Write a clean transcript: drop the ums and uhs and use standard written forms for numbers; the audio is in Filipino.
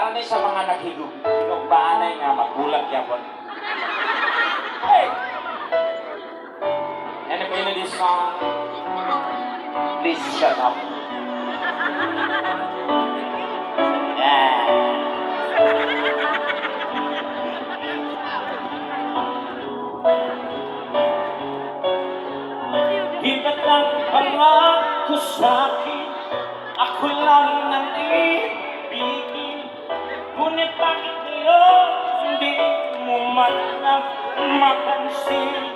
Para na sa mga naghinog-baanay nga magbulag yapon. Hey! And if you know this song, please shut up. Yeah. Iba't lang pangako sa'kin, ako lang ang ibigin. Ngunit bakit ngayon hindi mo man lang mapansin?